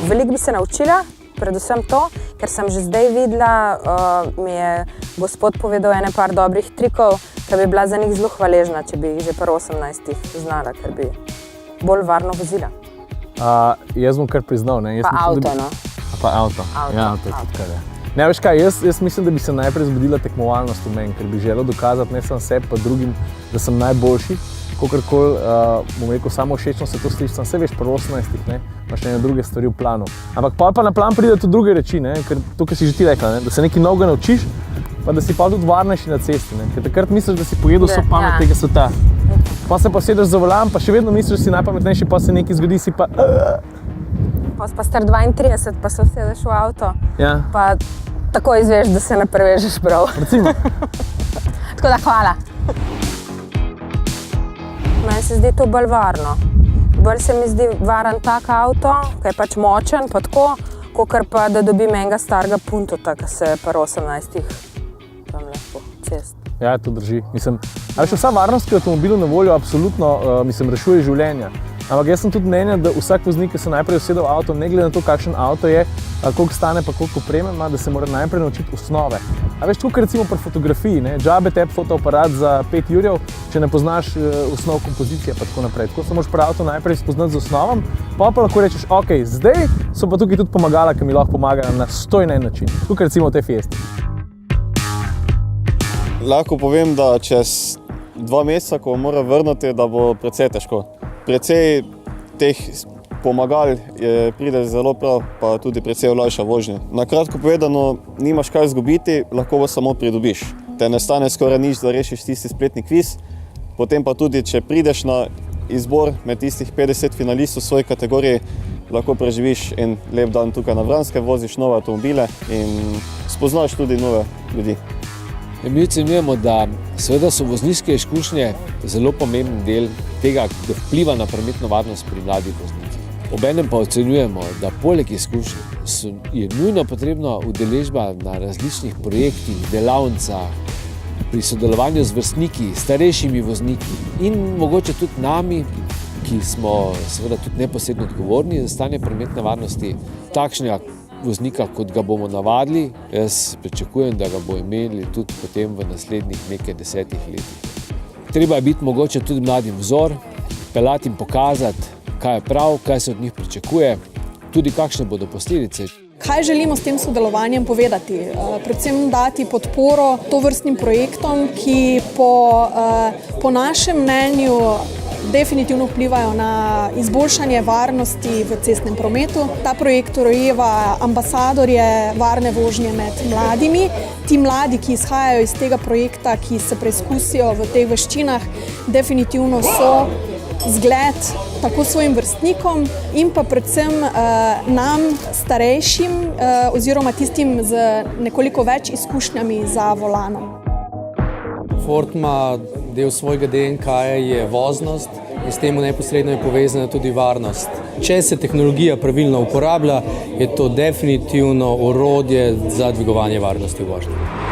Veliko bi se naučila, predvsem to, ker sem že zdaj videla, mi je gospod povedal ene par dobrih trikov, ki bi bila za njih zelo hvaležna, če bi jih že pri 18 znala, ker bi bolj varno vozila. Jaz bom kar priznal, ne? Pa avto, no. Pa avto. Ja, to je tudi kar je. Ne, veš kaj, jaz mislim, da bi se najprej zbudila tekmovalnost v meni, ker bi želel dokazati ne samo sebi, pa drugim, da sem najboljši. Kakorkoli, bom rekel, samo všečno se to sliši, vse veš, pri 18, ne, imaš ene druge stvari v planu. Ampak pa na plan pride tudi druge reči, ne, ker to, kar si že ti rekla, ne, da se nekaj novega naučiš, pa da si pa tudi varnejši na cesti, ne, ker takrat misliš, da si pojedel vso pamet tega sveta. Pa se pa sedeš za volan, pa še vedno misliš, da si najpametnejši, pa se nekaj zgodi, si pa... Pa si pa star 32, pa se usedeš v avto, ja. Pa tako izveš, da se ne prevežeš prav. Recimo. Tako da hvala. Meni se zdi to bolj varno. Bolj se mi zdi varen tak avto, ki je pač močen, pa tako, kakor pa, da dobim enega starega puntota, ki se pri 18 tam lahko cest. Ja, to drži. Mislim, vsa varnost, ki je v avtomobilu na voljo, absolutno rešuje življenja. Ampak jaz sem tudi mnenja, da vsak voznik, ki se najprej usedel v avto, ne glede na to, kakšen avto je, koliko stane pa koliko opreme ima, da se mora najprej naučiti osnove. A veš, tukaj recimo pri fotografiji, ne, džabe tebi fotoaparat za 5 jurjev, če ne poznaš osnov kompozicije pa tako naprej. Tako se moraš pri avto najprej spoznati z osnovom, pa lahko rečeš, ok, zdaj so pa tukaj tudi pomagala, ki mi lahko pomagajo na stojen način. Tukaj recimo v tej Fiesti. Lahko povem, da čez 2 meseca, ko mora vrniti, da bo precej težko. Precej teh pomagal pride zelo prav, pa tudi precej olajša vožnjo. Na kratko povedano, nimaš kaj izgubiti, lahko pa samo pridobiš. Te ne stane skoraj nič, da rešiš tisti spletni kviz, potem pa tudi, če prideš na izbor med tistih 50 finalistov v svoji kategoriji, lahko preživiš en lep dan tukaj na Vranskem, voziš nove avtomobile in spoznaš tudi nove ljudi. Mi ocenjujemo, da seveda so vozniške izkušnje zelo pomemben del tega, da vpliva na prometno varnost pri mladih voznikih. Obenem pa ocenjujemo, da poleg izkušenj je nujno potrebna udeležba na različnih projektih, delavnicah, pri sodelovanju z vrstniki, starejšimi vozniki in mogoče tudi nami, ki smo seveda tudi neposredno odgovorni za stanje prometne varnosti, takšnega voznika, kot ga bomo navadili, jaz pričakujem, da ga bo imeli tudi potem v naslednjih nekaj 10 letih. Treba je biti mogoče tudi mladim vzor, peljati in pokazati, kaj je prav, kaj se od njih pričakuje, tudi kakšne bodo posledice. Kaj želimo s tem sodelovanjem povedati? Predvsem dati podporo tovrstnim projektom, ki po našem mnenju definitivno vplivajo na izboljšanje varnosti v cestnem prometu. Ta projekt rojeva ambasadorje varne vožnje med mladimi. Ti mladi, ki izhajajo iz tega projekta, ki se preizkusijo v teh veščinah, definitivno so zgled tako svojim vrstnikom in pa predvsem nam, starejšim oziroma tistim z nekoliko več izkušnjami za volanom. Ford ima del svojega DNK je voznost in s tem neposredno je povezana tudi varnost. Če se tehnologija pravilno uporablja, je to definitivno orodje za dvigovanje varnosti v vožnji.